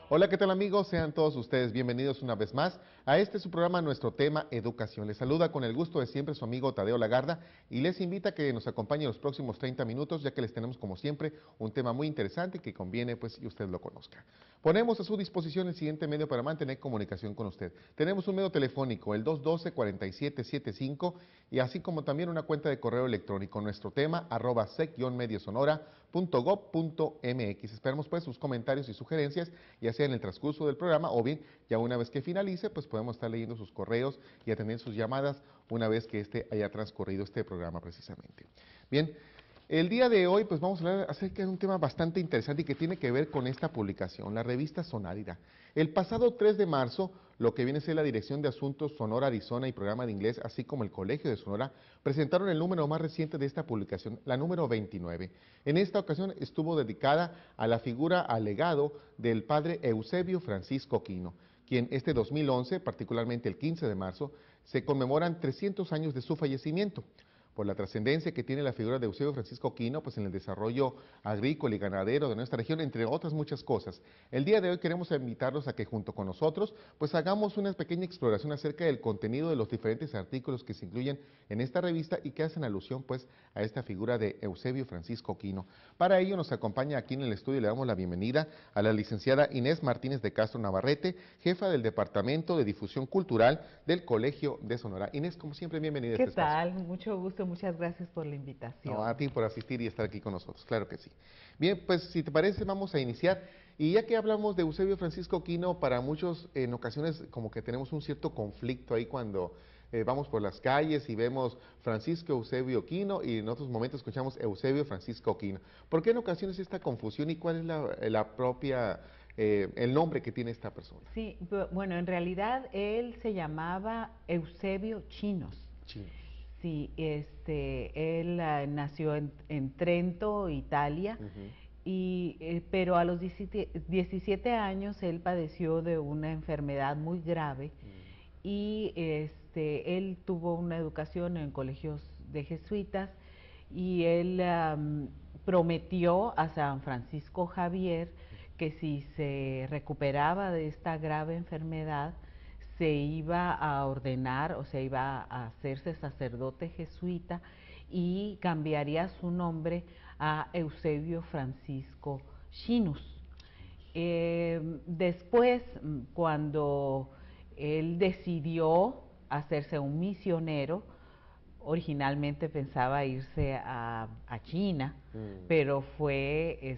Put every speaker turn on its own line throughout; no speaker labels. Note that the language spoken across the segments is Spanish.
Hola, ¿qué tal amigos? Sean todos ustedes bienvenidos una vez más a este su programa, nuestro tema Educación. Les saluda con el gusto de siempre su amigo Tadeo Lagarda y les invita a que nos acompañe los próximos 30 minutos, ya que les tenemos como siempre un tema muy interesante que conviene pues que usted lo conozca. Ponemos a su disposición el siguiente medio para mantener comunicación con usted. Tenemos un medio telefónico, el 212-4775, y así como también una cuenta de correo electrónico, nuestro tema @sec-mediosonora.gov.mx. Esperamos pues sus comentarios y sugerencias, ya sea en el transcurso del programa o bien ya una vez que finalice, pues podemos estar leyendo sus correos y atender sus llamadas una vez que haya transcurrido este programa precisamente. Bien, el día de hoy pues vamos a hablar acerca de un tema bastante interesante y que tiene que ver con esta publicación, la revista Sonárida. El pasado 3 de marzo, lo que viene a ser la Dirección de Asuntos Sonora, Arizona y Programa de Inglés, así como el Colegio de Sonora, presentaron el número más reciente de esta publicación, la número 29. En esta ocasión estuvo dedicada a la figura, al legado del padre Eusebio Francisco Quino, quien este 2011, particularmente el 15 de marzo, se conmemoran 300 años de su fallecimiento. Por la trascendencia que tiene la figura de Eusebio Francisco Quino, pues en el desarrollo agrícola y ganadero de nuestra región, entre otras muchas cosas. El día de hoy queremos invitarlos a que junto con nosotros, pues hagamos una pequeña exploración acerca del contenido de los diferentes artículos que se incluyen en esta revista y que hacen alusión pues a esta figura de Eusebio Francisco Quino. Para ello nos acompaña aquí en el estudio y le damos la bienvenida a la licenciada Inés Martínez de Castro Navarrete, jefa del Departamento de Difusión Cultural del Colegio de Sonora. Inés, como siempre, bienvenida a
¿Qué
este espacio.
tal? Mucho gusto, muchas gracias por la
No,
invitación.
a ti por asistir y estar aquí con nosotros, claro que sí. Bien, pues si te parece vamos a iniciar. Y ya que hablamos de Eusebio Francisco Quino, para muchos en ocasiones como que tenemos un cierto conflicto ahí cuando vamos por las calles y vemos Francisco Eusebio Quino y en otros momentos escuchamos Eusebio Francisco Quino. ¿Por qué en ocasiones esta confusión y cuál es la propia, el nombre que tiene esta persona?
Sí, bueno, en realidad él se llamaba Eusebio Chinos.
Chinos.
Sí, él nació en Trento, Italia,
Ujú.
pero a los 17 años él padeció de una enfermedad muy grave
Mm.
y él tuvo una educación en colegios de jesuitas y él prometió a San Francisco Javier que si se recuperaba de esta grave enfermedad se iba a ordenar o se iba a hacerse sacerdote jesuita y cambiaría su nombre a Eusebio Francisco Chinus. Después, cuando él decidió hacerse un misionero, originalmente pensaba irse a China,
Mm.
pero fue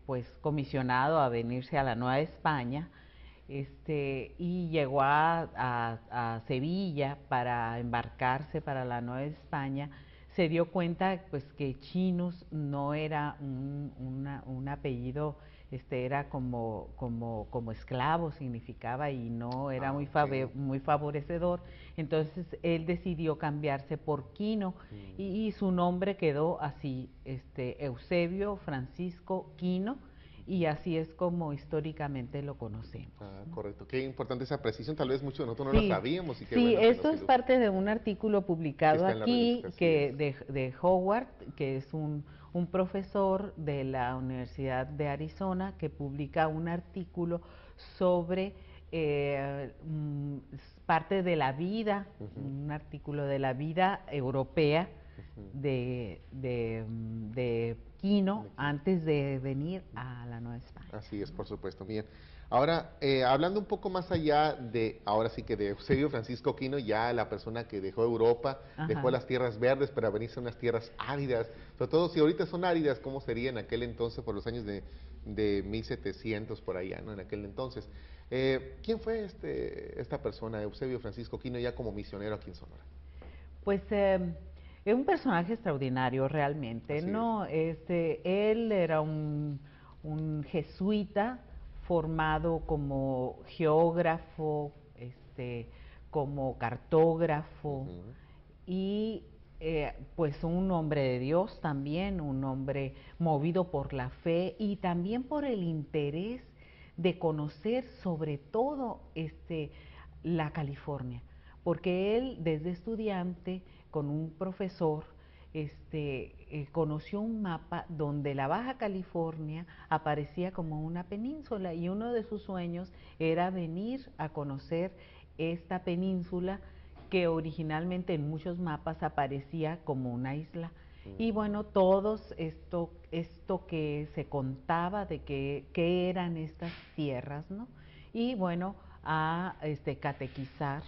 pues comisionado a venirse a la Nueva España, y llegó a Sevilla para embarcarse para la Nueva España. Se dio cuenta pues que Chinus no era un apellido, era como esclavo significaba y no era
Ah,
muy,
ok.
muy favorecedor. Entonces él decidió cambiarse por Quino
Mm.
y su nombre quedó así, Eusebio Francisco Quino, y así es como históricamente lo conocemos.
Ah, correcto. Qué importante esa precisión. Tal vez muchos de nosotros no la
Sí,
sabíamos y qué
sí,
bueno que nos
esto es
ilustra.
parte de un artículo
Que
publicado
está en la revista,
aquí
así es.
de Howard, que es un profesor de la Universidad de Arizona, que publica un artículo sobre parte de la vida,
Ujú,
un artículo de la vida europea
ujú.
de Quino
De aquí.
antes de venir a la Nueva España.
Así es, por supuesto. Bien. Ahora, hablando un poco más allá de, ahora sí que de Eusebio Francisco Quino, ya la persona que dejó Europa, dejó
Ajá.
las tierras verdes para venirse a unas tierras áridas, sobre todo si ahorita son áridas, ¿cómo sería en aquel entonces, por los años de 1700 por allá, ¿no? En aquel entonces. ¿Quién fue esta persona, Eusebio Francisco Quino, ya como misionero aquí en Sonora?
Pues es un personaje extraordinario realmente,
Así es.
¿no? Él era un jesuita formado como geógrafo, como cartógrafo
Ujú.
y pues un hombre de Dios también, un hombre movido por la fe y también por el interés de conocer sobre todo la California, porque él desde estudiante con un profesor conoció un mapa donde la Baja California aparecía como una península y uno de sus sueños era venir a conocer esta península que originalmente en muchos mapas aparecía como una isla. Y bueno, esto que se contaba de qué eran estas tierras, ¿no? Y bueno, a catequizar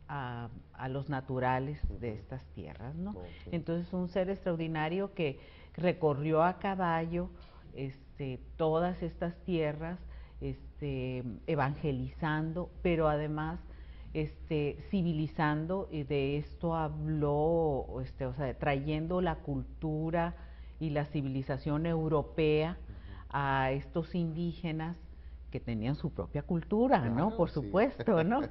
a los naturales de estas tierras, ¿no?
Okay.
Entonces, un ser extraordinario que recorrió a caballo todas estas tierras, evangelizando, pero además civilizando, y de esto habló, o sea, trayendo la cultura y la civilización europea a estos indígenas que tenían su propia cultura,
Claro,
¿no? Por
sí.
supuesto, ¿no?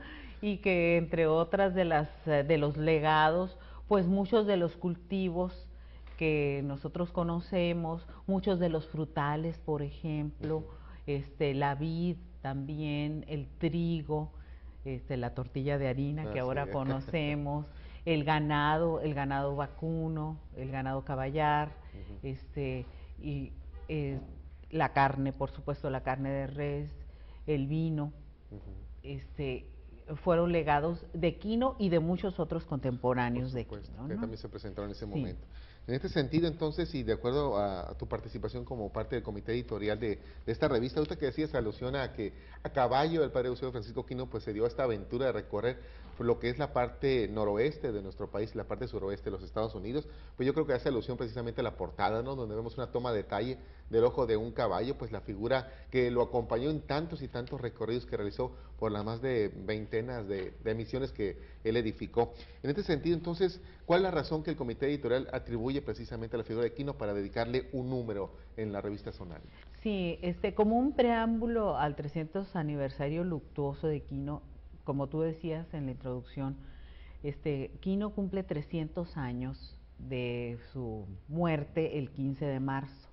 Y que entre otras de los legados, pues muchos de los cultivos que nosotros conocemos, muchos de los frutales, por ejemplo, la vid también, el trigo, la tortilla de harina que ahora conocemos, el ganado vacuno, el ganado caballar, y la carne, por supuesto, la carne de res, el vino, fueron legados de Quino y de muchos otros contemporáneos de Quino, ¿no?
Que también se presentaron en ese momento. En este sentido, entonces, y de acuerdo a tu participación como parte del comité editorial de esta revista, usted que decías alusiona a que a caballo el padre Eusebio Francisco Quino pues se dio a esta aventura de recorrer lo que es la parte noroeste de nuestro país, la parte suroeste de los Estados Unidos, pues yo creo que hace alusión precisamente a la portada, ¿no? Donde vemos una toma de detalle del ojo de un caballo, pues la figura que lo acompañó en tantos y tantos recorridos que realizó por las más de veintenas de misiones que él edificó. En este sentido, entonces, ¿cuál es la razón que el comité editorial atribuye precisamente a la figura de Quino para dedicarle un número en la revista Sonario?
Sí, como un preámbulo al 300 aniversario luctuoso de Quino, como tú decías en la introducción, Quino cumple 300 años de su muerte el 15 de marzo.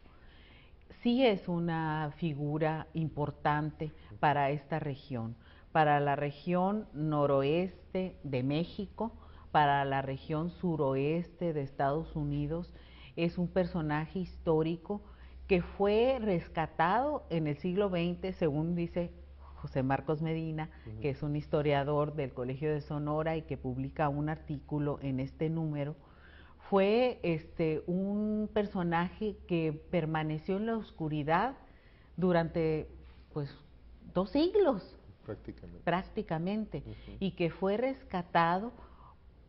Sí es una figura importante para esta región, para la región noroeste de México, para la región suroeste de Estados Unidos. Es un personaje histórico que fue rescatado en el siglo XX, según dice José Marcos Medina, que es un historiador del Colegio de Sonora y que publica un artículo en este número. Fue un personaje que permaneció en la oscuridad durante pues 2 siglos prácticamente, y que fue rescatado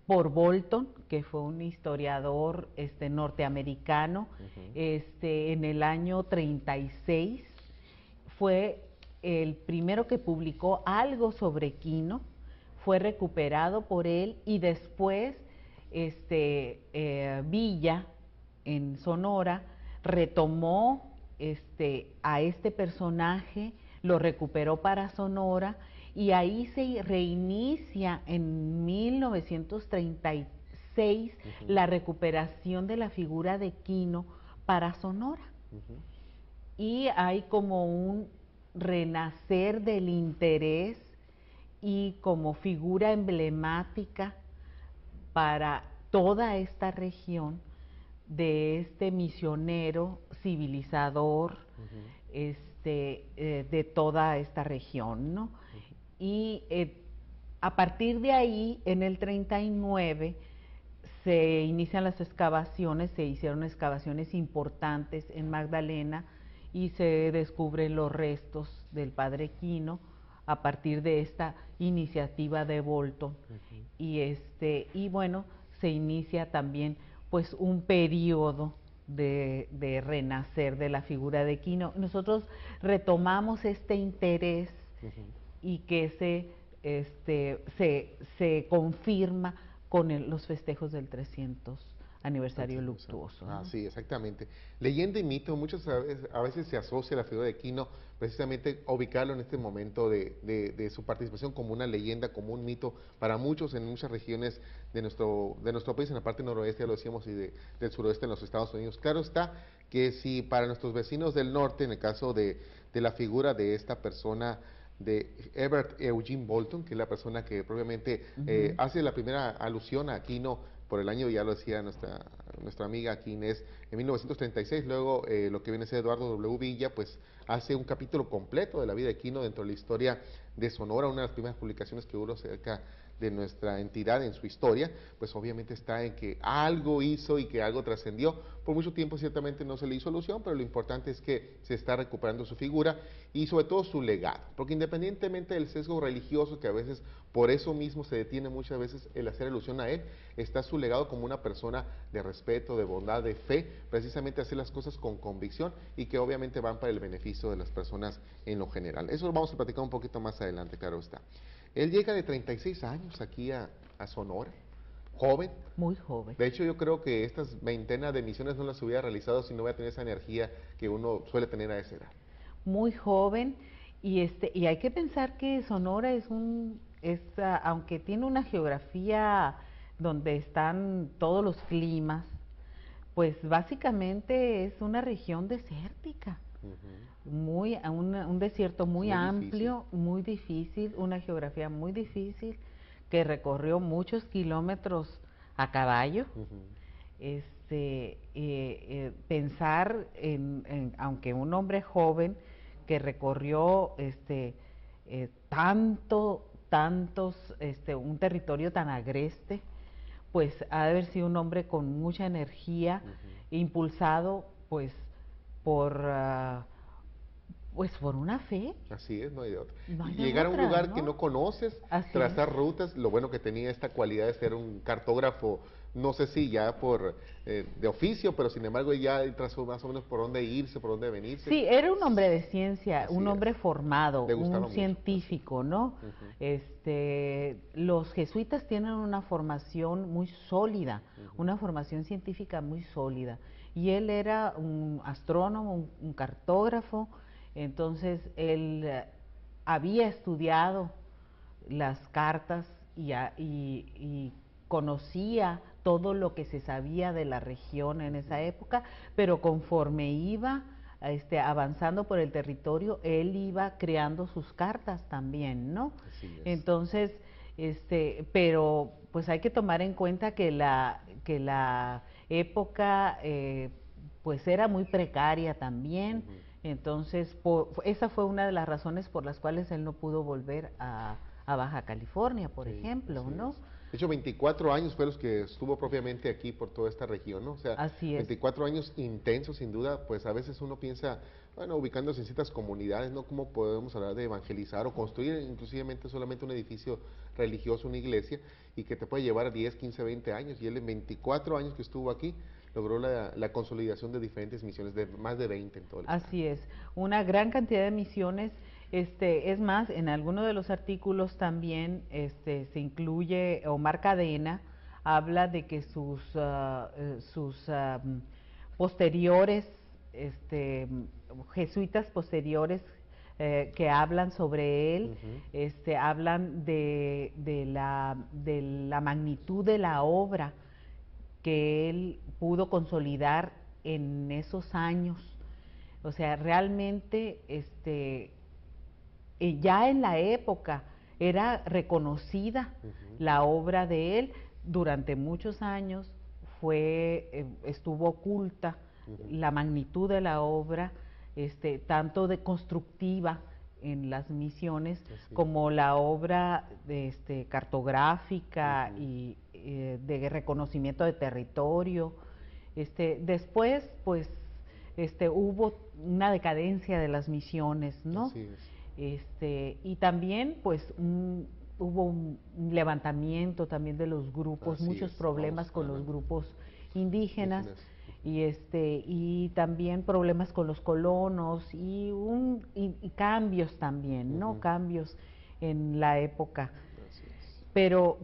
por Bolton, que fue un historiador norteamericano, en el año 36. Fue el primero que publicó algo sobre Quino, fue recuperado por él, y después Villa, en Sonora, retomó a este personaje, lo recuperó para Sonora, y ahí se reinicia en 1936 la recuperación de la figura de Quino para Sonora. Y hay como un renacer del interés, y como figura emblemática para toda esta región, de este misionero civilizador, de toda esta región, ¿no? Y a partir de ahí, en el 39, se inician las excavaciones, se hicieron excavaciones importantes en Magdalena, y se descubren los restos del padre Quino a partir de esta iniciativa de Bolton. Y bueno, se inicia también pues un periodo de renacer de la figura de Quino. Nosotros retomamos este interés y que se confirma con los festejos del 300 aniversario luctuoso, ¿no?
Sí, exactamente. Leyenda y mito, muchas a veces se asocia la figura de Quino, precisamente a ubicarlo en este momento de su participación como una leyenda, como un mito para muchos en muchas regiones de nuestro país, en la parte noroeste, ya lo decíamos, y del suroeste en los Estados Unidos. Claro está que si para nuestros vecinos del norte, en el caso de la figura de esta persona, de Herbert Eugene Bolton, que es la persona que propiamente hace la primera alusión a Quino, por el año, ya lo decía nuestra amiga aquí Inés, en 1936, luego lo que viene a ser Eduardo W. Villa, pues hace un capítulo completo de la vida de Quino dentro de la historia de Sonora, una de las primeras publicaciones que hubo acerca de nuestra entidad en su historia, pues obviamente está en que algo hizo y que algo trascendió. Por mucho tiempo ciertamente no se le hizo alusión, pero lo importante es que se está recuperando su figura y sobre todo su legado, porque independientemente del sesgo religioso que a veces por eso mismo se detiene muchas veces el hacer alusión a él, está su legado como una persona de respeto, de bondad, de fe, precisamente hacer las cosas con convicción y que obviamente van para el beneficio de las personas en lo general. Eso lo vamos a platicar un poquito más adelante, claro está. Él llega de 36 años aquí a Sonora, joven.
Muy joven.
De hecho, yo creo que estas veintenas de misiones no las hubiera realizado si no hubiera tenido esa energía que uno suele tener a esa edad.
Muy joven, y hay que pensar que Sonora aunque tiene una geografía donde están todos los climas, pues básicamente es una región desértica. Un desierto muy amplio, muy difícil, una geografía muy difícil, que recorrió muchos kilómetros a caballo. Pensar aunque un hombre joven que recorrió un territorio tan agreste, pues ha de haber sido un hombre con mucha energía, impulsado pues por por una fe.
Así es, no hay de otra.
No hay
Y
de
llegar a un
otra,
lugar
¿no?
que no conoces,
Así
trazar
es.
rutas, lo bueno que tenía esta cualidad de ser un cartógrafo, no sé si ya por de oficio, pero sin embargo ya trazó más o menos por dónde irse, por dónde venirse.
Sí, era un hombre de ciencia,
Así
un hombre
es.
formado,
Le
un
gustaba mucho.
científico, ¿no? Los jesuitas tienen una formación muy sólida, una formación científica muy sólida. Y él era un astrónomo, un cartógrafo, entonces él había estudiado las cartas y conocía todo lo que se sabía de la región en esa época, pero conforme iba avanzando por el territorio, él iba creando sus cartas también, ¿no?
Así es.
Entonces, pero pues hay que tomar en cuenta que la época pues era muy precaria también. Entonces, esa fue una de las razones por las cuales él no pudo volver a Baja California, por ejemplo, ¿no?
Es. De hecho, 24 años fue los que estuvo propiamente aquí por toda esta región, ¿no? O sea,
Así es.
24 años intensos, sin duda, pues a veces uno piensa, bueno, ubicándose en ciertas comunidades, ¿no? ¿Cómo podemos hablar de evangelizar o construir inclusivamente solamente un edificio religioso, una iglesia, y que te puede llevar 10, 15, 20 años? Y él en 24 años que estuvo aquí, logró la consolidación de diferentes misiones, de más de 20 en todo el estado.
Así es, una gran cantidad de misiones. Es más, en alguno de los artículos también se incluye, Omar Cadena habla de que sus posteriores, jesuitas posteriores que hablan sobre él, hablan de la magnitud de la obra que él pudo consolidar en esos años. O sea, realmente ya en la época era reconocida la obra de él. Durante muchos años estuvo oculta la magnitud de la obra, tanto de constructiva en las misiones como la obra cartográfica y de reconocimiento de territorio. Después, pues, hubo una decadencia de las misiones, ¿no?
Así es.
Y también, pues, hubo un levantamiento también de los grupos, muchos problemas con los grupos indígenas. Y también problemas con los colonos y cambios también, ¿no? Cambios en la época. Pero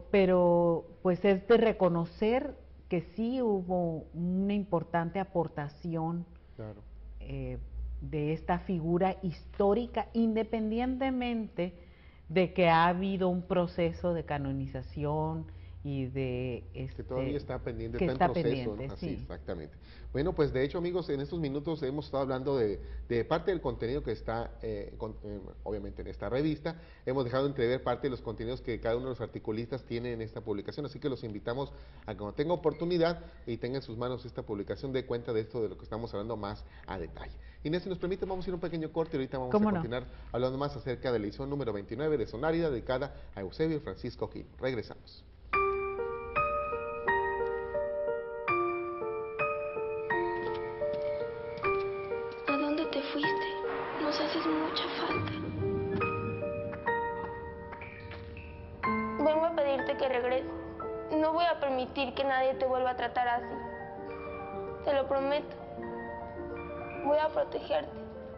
pues es de reconocer que sí hubo una importante aportación de esta figura histórica, independientemente de que ha habido un proceso de canonización y de
que todavía está pendiente,
que
está en
está
proceso,
pendiente,
¿no? Así,
sí.
exactamente. Bueno, pues de hecho, amigos, en estos minutos hemos estado hablando de parte del contenido que está, obviamente, en esta revista. Hemos dejado entrever parte de los contenidos que cada uno de los articulistas tiene en esta publicación, así que los invitamos a que cuando tenga oportunidad y tenga en sus manos esta publicación, dé cuenta de esto, de lo que estamos hablando más a detalle. Inés, si nos permite, vamos a ir un pequeño corte y ahorita vamos a
¿Cómo no?
continuar hablando más acerca de la edición número 29 de Sonárida, dedicada a Eusebio Francisco Gil. Regresamos.
¿A dónde te fuiste? Nos haces mucha falta. Vengo a pedirte que regreses. No voy a permitir que nadie te vuelva a tratar así. Te lo prometo. Voy a protegerte.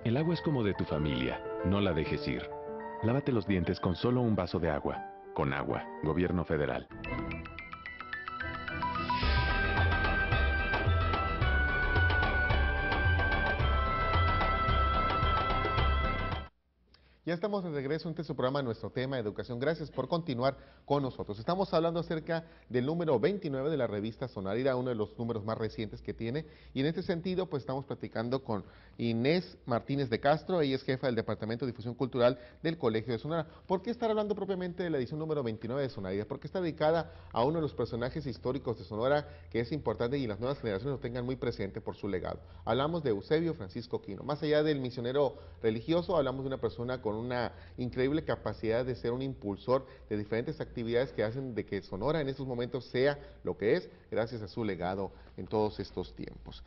El agua es como de tu familia, no la dejes ir. Lávate los dientes con solo un vaso de agua. Con agua, Gobierno Federal.
Ya estamos de regreso en su programa, nuestro tema Educación. Gracias por continuar con nosotros. Estamos hablando acerca del número 29 de la revista Sonárida, uno de los números más recientes que tiene. Y en este sentido, pues estamos platicando con Inés Martínez de Castro. Ella es jefa del Departamento de Difusión Cultural del Colegio de Sonora. ¿Por qué estar hablando propiamente de la edición número 29 de Sonárida? Porque está dedicada a uno de los personajes históricos de Sonora que es importante y las nuevas generaciones lo tengan muy presente por su legado. Hablamos de Eusebio Francisco Quino. Más allá del misionero religioso, hablamos de una persona con una increíble capacidad de ser un impulsor de diferentes actividades que hacen de que Sonora en estos momentos sea lo que es, gracias a su legado en todos estos tiempos.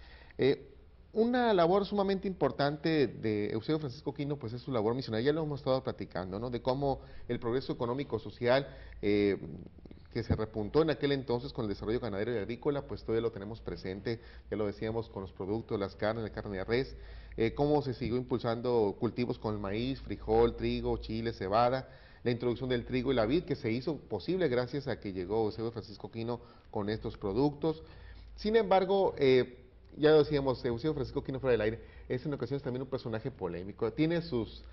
Una labor sumamente importante de Eusebio Francisco Quino, pues es su labor misionaria, ya lo hemos estado platicando, ¿no? De cómo el progreso económico-social que se repuntó en aquel entonces con el desarrollo ganadero y agrícola, pues todavía lo tenemos presente, ya lo decíamos con los productos, las carnes, la carne de res, cómo se siguió impulsando cultivos con el maíz, frijol, trigo, chile, cebada, la introducción del trigo y la vid, que se hizo posible gracias a que llegó Eusebio Francisco Quino con estos productos. Sin embargo, ya lo decíamos, Eusebio Francisco Quino fuera del aire, es en ocasiones también un personaje polémico, tiene sus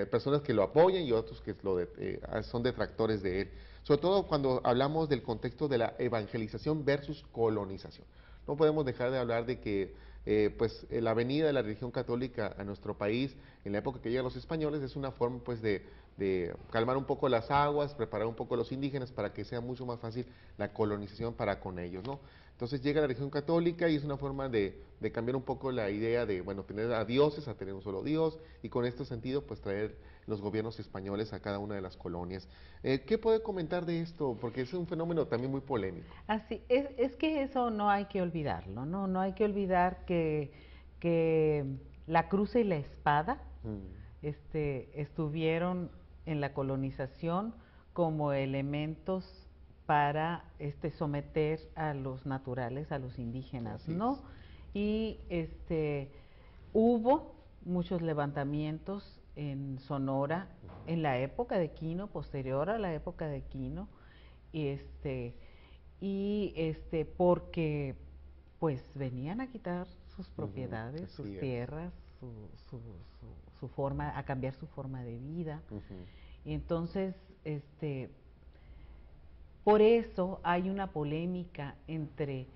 personas que lo apoyan y otros que son detractores de él, sobre todo cuando hablamos del contexto de la evangelización versus colonización. No podemos dejar de hablar de que la venida de la religión católica a nuestro país en la época que llegan los españoles es una forma pues de calmar un poco las aguas, preparar un poco a los indígenas para que sea mucho más fácil la colonización para con ellos, ¿no? Entonces llega la religión católica y es una forma de cambiar un poco la idea de, bueno, tener a dioses, a tener un solo Dios, y con este sentido, pues traer los gobiernos españoles a cada una de las colonias. ¿Qué puede comentar de esto? Porque es un fenómeno también muy polémico.
Así, es que eso no hay que olvidarlo, ¿no? No hay que olvidar que la cruz y la espada estuvieron en la colonización como elementos para someter a los naturales, a los indígenas,
Así
¿no?
es.
Y hubo muchos levantamientos en Sonora en la época de Quino, posterior a la época de Quino, y porque pues venían a quitar sus propiedades, sus
Así es.
tierras, su forma, a cambiar su forma de vida. Y entonces, por eso hay una polémica entre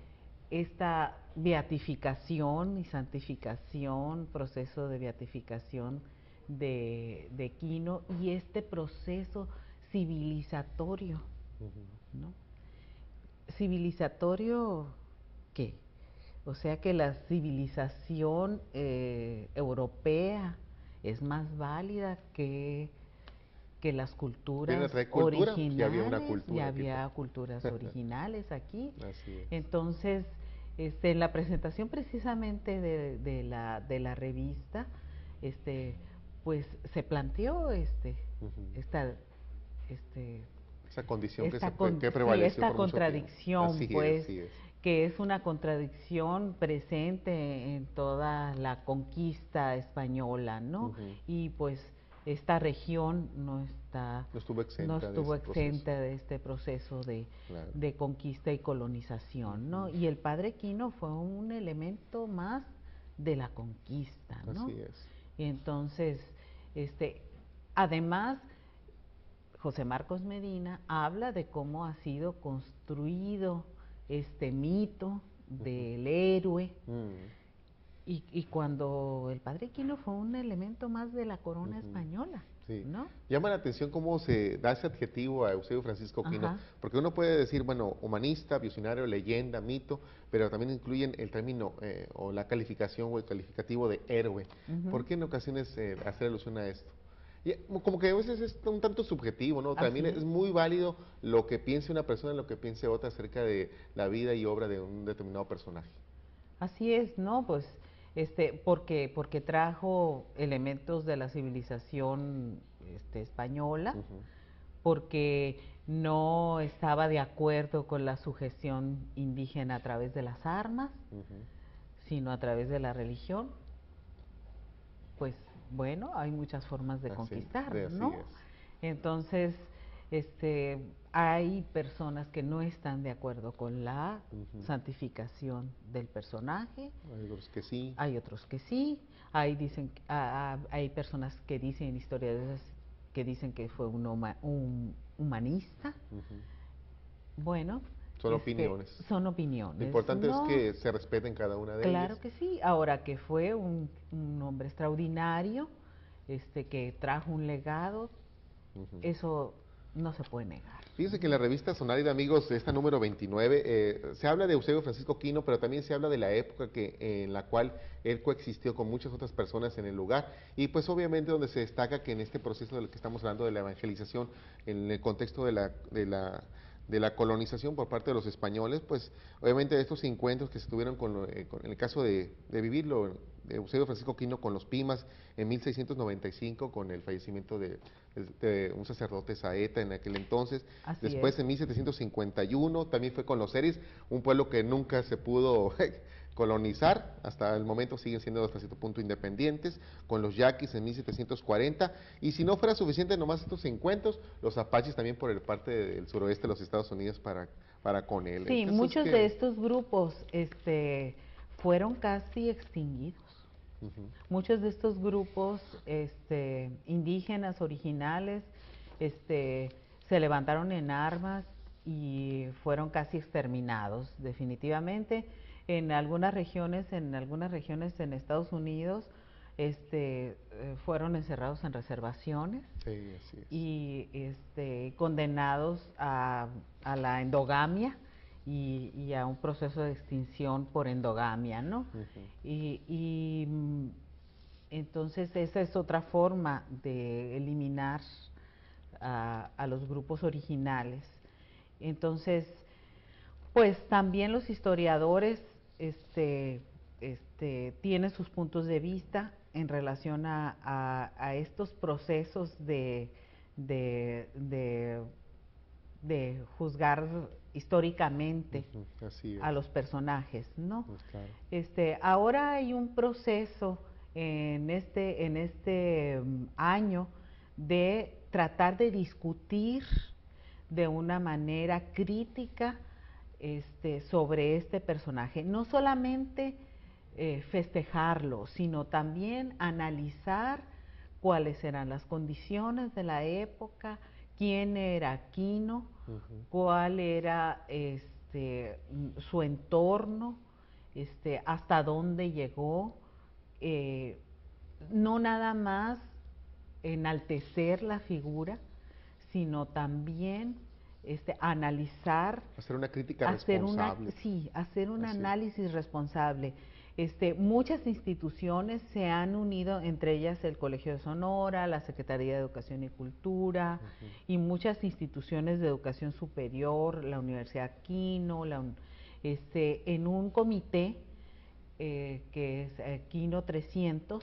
esta beatificación y santificación, proceso de beatificación de Quino y este proceso civilizatorio, ¿no? ¿Civilizatorio qué? O sea que la civilización europea es más válida que las culturas
cultura,
originales,
ya había una cultura.
ya había culturas originales aquí.
Así es.
Entonces, en la presentación precisamente de la revista, pues se planteó esta
esa condición
esta
que
sí,
prevaleció
esta
por mucho tiempo.
contradicción,
Así
pues,
así es.
que es una contradicción presente en toda la conquista española, ¿no? Y pues esta región no estuvo exenta de este proceso
Claro.
de conquista y colonización, ¿no? Y el padre Quino fue un elemento más de la conquista, ¿no?
Así es.
Y entonces, además, José Marcos Medina habla de cómo ha sido construido este mito del héroe, y cuando el padre Quino fue un elemento más de la corona española,
sí.
¿no?
Llama la atención cómo se da ese adjetivo a Eusebio Francisco Quino,
Ajá.
porque uno puede decir, bueno, humanista, visionario, leyenda, mito, pero también incluyen el término o la calificación o el calificativo de héroe. ¿Por qué en ocasiones hacer alusión a esto? Y, como que a veces es un tanto subjetivo, ¿no? También
Así
es muy válido lo que piense una persona, lo que piense otra acerca de la vida y obra de un determinado personaje.
Así es, ¿no? Pues porque trajo elementos de la civilización española, porque no estaba de acuerdo con la sujeción indígena a través de las armas, sino a través de la religión. Pues bueno, hay muchas formas de conquistar,
así
¿no?
es.
Entonces, hay personas que no están de acuerdo con la santificación del personaje.
Hay otros que sí.
Hay otros que sí. Hay personas que dicen, historiadores que dicen que fue un humanista. Bueno,
Son opiniones.
son opiniones.
Lo importante
¿no?
es que se respeten cada una de ellas.
Claro que sí. Ahora, que fue un hombre extraordinario, que trajo un legado, eso no se puede negar.
Fíjense que en la revista Sonárida, amigos, esta número 29, se habla de Eusebio Francisco Quino, pero también se habla de la época en la cual él coexistió con muchas otras personas en el lugar, y pues obviamente donde se destaca que en este proceso del que estamos hablando de la evangelización, en el contexto de la colonización por parte de los españoles, pues obviamente estos encuentros que se tuvieron en el caso de vivirlo, de Eusebio Francisco Quino con los Pimas en 1695, con el fallecimiento de un sacerdote saeta en aquel entonces.
Así
Después
es.
en 1751 también fue con los Seris, un pueblo que nunca se pudo colonizar, hasta el momento siguen siendo hasta cierto punto independientes, con los yaquis en 1740, y si no fuera suficiente nomás estos encuentros, los apaches también por el parte del suroeste de los Estados Unidos para con él.
Sí,
Entonces,
muchos de estos grupos fueron casi extinguidos. Muchos de estos grupos indígenas originales se levantaron en armas y fueron casi exterminados, definitivamente. En algunas regiones en Estados Unidos fueron encerrados en reservaciones.
Sí, así es.
Y condenados a la endogamia y a un proceso de extinción por endogamia, ¿no? Entonces esa es otra forma de eliminar a los grupos originales. Entonces, pues también los historiadores tienen sus puntos de vista en relación a estos procesos de juzgar históricamente a los personajes, ¿no?
Claro.
Ahora hay un proceso en este año de tratar de discutir de una manera crítica sobre este personaje, no solamente festejarlo, sino también analizar cuáles eran las condiciones de la época, quién era Quino, cuál era su entorno, hasta dónde llegó, no nada más enaltecer la figura, sino también analizar,
hacer una crítica responsable.
Hacer un análisis responsable. Muchas instituciones se han unido, entre ellas el Colegio de Sonora, la Secretaría de Educación y Cultura, y muchas instituciones de educación superior, la Universidad Quino, en un comité que es Quino 300,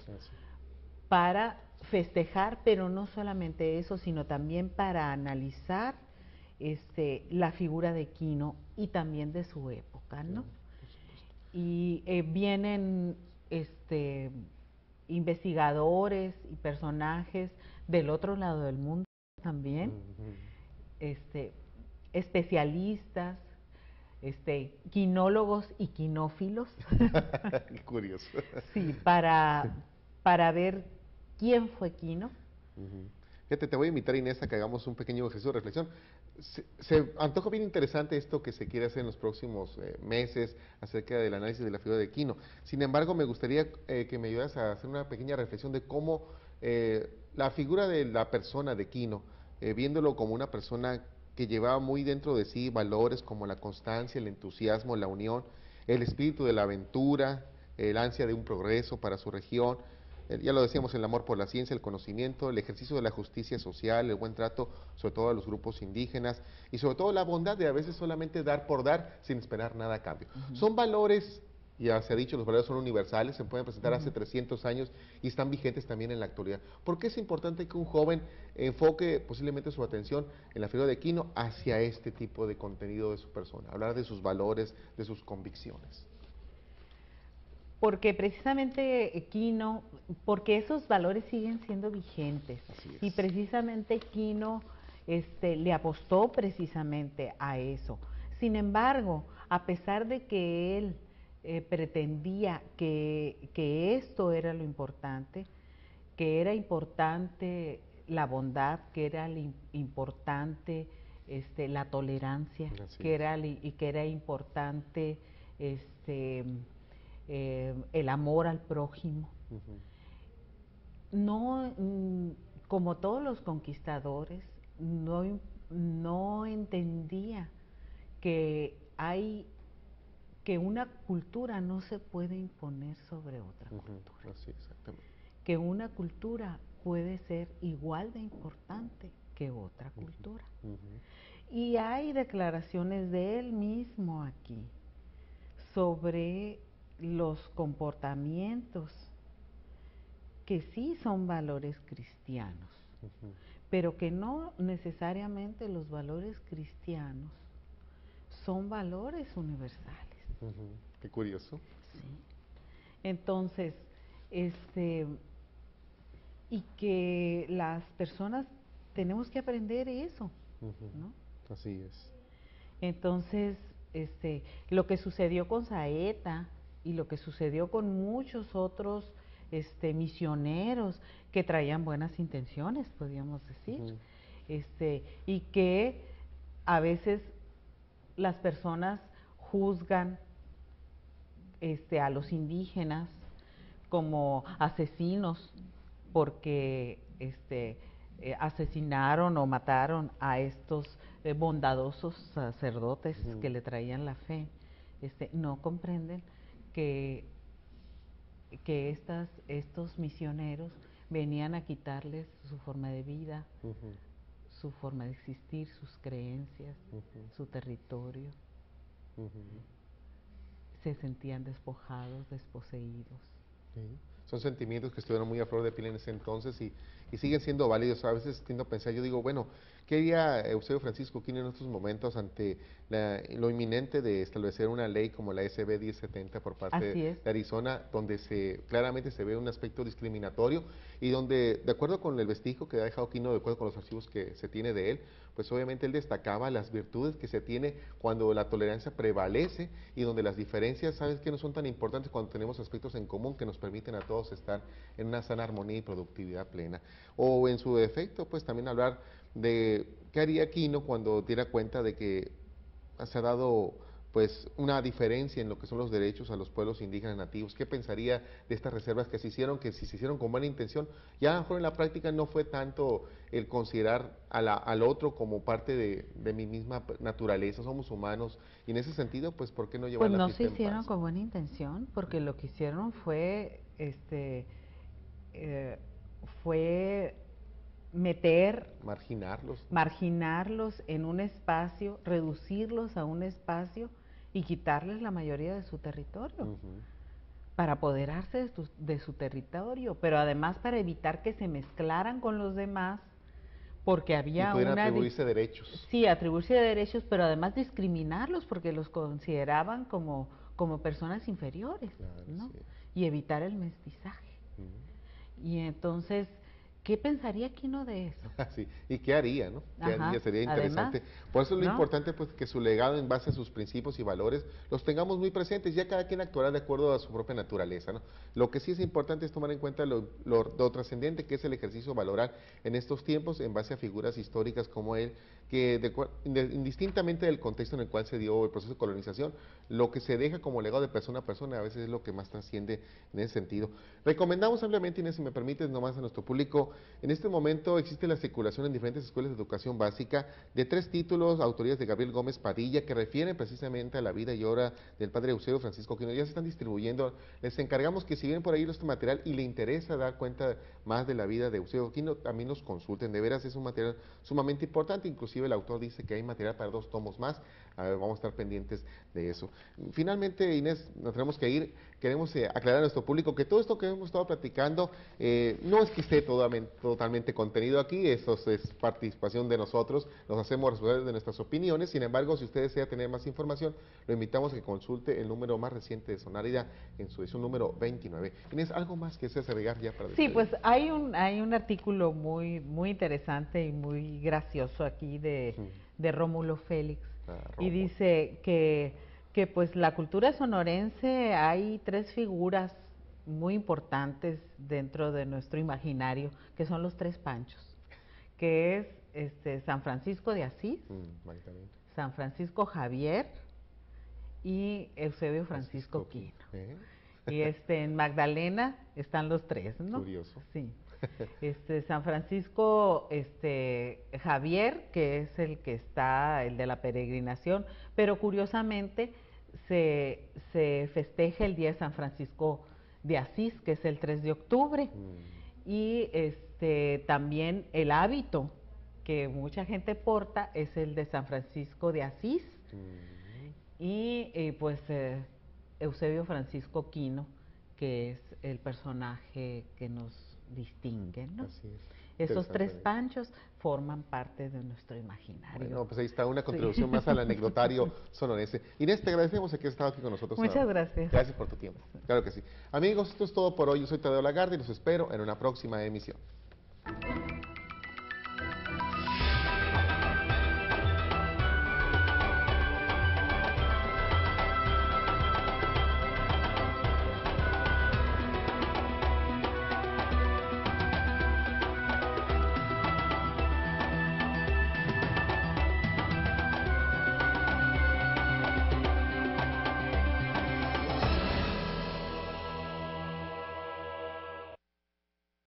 para festejar, pero no solamente eso, sino también para analizar la figura de Quino y también de su época, ¿no? Y vienen investigadores y personajes del otro lado del mundo también, especialistas, quinólogos y quinófilos.
Qué curioso.
Sí, para ver quién fue Quino.
Fíjate, te voy a invitar, Inés, a que hagamos un pequeño ejercicio de reflexión. Se antoja bien interesante esto que se quiere hacer en los próximos meses acerca del análisis de la figura de Quino. Sin embargo, me gustaría que me ayudas a hacer una pequeña reflexión de cómo la figura de la persona de Quino, viéndolo como una persona que llevaba muy dentro de sí valores como la constancia, el entusiasmo, la unión, el espíritu de la aventura, el ansia de un progreso para su región, ya lo decíamos, el amor por la ciencia, el conocimiento, el ejercicio de la justicia social, el buen trato, sobre todo a los grupos indígenas, y sobre todo la bondad de a veces solamente dar por dar sin esperar nada a cambio. Son valores, ya se ha dicho, los valores son universales, se pueden presentar hace 300 años y están vigentes también en la actualidad. ¿Por qué es importante que un joven enfoque posiblemente su atención en la figura de Quino hacia este tipo de contenido de su persona? Hablar de sus valores, de sus convicciones.
Porque precisamente Quino, porque esos valores siguen siendo vigentes. Y precisamente Quino le apostó precisamente a eso. Sin embargo, a pesar de que él pretendía que esto era lo importante, que era importante la bondad, que era importante la tolerancia, y que era importante el amor al prójimo. No, como todos los conquistadores, no entendía que una cultura no se puede imponer sobre otra cultura.
Así, exactamente.
Que una cultura puede ser igual de importante que otra cultura. Y hay declaraciones de él mismo aquí sobre los comportamientos que sí son valores cristianos, pero que no necesariamente los valores cristianos son valores universales.
Qué curioso.
Sí. Entonces, y que las personas tenemos que aprender eso, ¿no?
Así es.
Entonces, lo que sucedió con Saeta y lo que sucedió con muchos otros misioneros que traían buenas intenciones, podríamos decir, y que a veces las personas juzgan a los indígenas como asesinos porque asesinaron o mataron a estos bondadosos sacerdotes que le traían la fe. No comprenden que estos misioneros venían a quitarles su forma de vida, su forma de existir, sus creencias, su territorio. Se sentían despojados, desposeídos.
Sí. Son sentimientos que estuvieron muy a flor de piel en ese entonces y siguen siendo válidos. A veces tiendo a pensar, yo digo, bueno, ¿qué haría Eusebio Francisco Quino en estos momentos ante lo inminente de establecer una ley como la SB 1070 por parte de Arizona, donde claramente se ve un aspecto discriminatorio y donde, de acuerdo con el vestigio que ha dejado Quino, de acuerdo con los archivos que se tiene de él, pues obviamente él destacaba las virtudes que se tiene cuando la tolerancia prevalece y donde las diferencias, sabes que no son tan importantes cuando tenemos aspectos en común que nos permiten a todos estar en una sana armonía y productividad plena. O en su defecto, pues también hablar de qué haría Quino cuando diera cuenta de que se ha dado pues una diferencia en lo que son los derechos a los pueblos indígenas nativos. ¿Qué pensaría de estas reservas que se hicieron, que si se hicieron con buena intención, ya a lo mejor en la práctica no fue tanto el considerar al otro como parte de mi misma naturaleza, somos humanos, y en ese sentido, pues, ¿por qué no llevar la fiesta en paz?
Pues no se hicieron con buena intención, porque lo que hicieron fue, fue marginarlos en un espacio, reducirlos a un espacio y quitarles la mayoría de su territorio, para apoderarse de su territorio, pero además para evitar que se mezclaran con los demás, porque había
atribuirse derechos.
Sí, atribuirse derechos, pero además discriminarlos porque los consideraban como personas inferiores,
Claro,
¿no?
Sí.
Y evitar el mestizaje. Y entonces ¿qué pensaría Quino de eso?
Sí, ¿y qué haría, no? ¿Qué
Ajá,
haría? Sería interesante.
además,
Por eso es lo
¿no?
importante, pues, que su legado en base a sus principios y valores los tengamos muy presentes. Ya cada quien actuará de acuerdo a su propia naturaleza, ¿no? Lo que sí es importante es tomar en cuenta lo trascendente que es el ejercicio valorar en estos tiempos en base a figuras históricas como él, que indistintamente del contexto en el cual se dio el proceso de colonización, lo que se deja como legado de persona a persona a veces es lo que más trasciende en ese sentido. Recomendamos ampliamente, Inés, si me permites, nomás a nuestro público, en este momento existe la circulación en diferentes escuelas de educación básica de 3 títulos, autorías de Gabriel Gómez Padilla, que refieren precisamente a la vida y obra del padre Eusebio Francisco Quino. Ya se están distribuyendo. Les encargamos que si vienen por ahí este material y le interesa dar cuenta más de la vida de Eusebio Quino, también los consulten. De veras es un material sumamente importante. Inclusive el autor dice que hay material para 2 tomos más. A ver, vamos a estar pendientes de eso. Finalmente, Inés, nos tenemos que ir. Queremos aclarar a nuestro público que todo esto que hemos estado platicando no es que esté totalmente contenido aquí, eso es participación de nosotros, nos hacemos responsables de nuestras opiniones. Sin embargo, si usted desea tener más información, lo invitamos a que consulte el número más reciente de Sonárida en su edición número 29. Inés, ¿algo más que deseas agregar ya para
Sí,
despedir?
pues hay un artículo muy interesante y muy gracioso aquí de Rómulo Félix, y
Rómulo.
dice que pues la cultura sonorense hay 3 figuras muy importantes dentro de nuestro imaginario, que son los 3 Panchos, que es San Francisco de Asís,
Magdalena.
San Francisco Javier y Eusebio Francisco Quino. Y en Magdalena están los 3, ¿no?
Curioso.
Sí. San Francisco Javier, que es el que está, el de la peregrinación, pero curiosamente se festeja el día de San Francisco de Asís, que es el 3 de octubre. Y también el hábito que mucha gente porta es el de San Francisco de Asís. Y pues Eusebio Francisco Quino, que es el personaje que nos distingue, ¿no?
Así es.
Esos 3
Interesante.
panchos forman parte de nuestro imaginario.
Bueno, pues ahí está una
Sí.
contribución más al anecdotario sonorense. Inés, te agradecemos que has estado aquí con nosotros.
Muchas gracias.
Gracias por tu tiempo. Claro que sí. Amigos, esto es todo por hoy. Yo soy Tadeo Lagarde y los espero en una próxima emisión.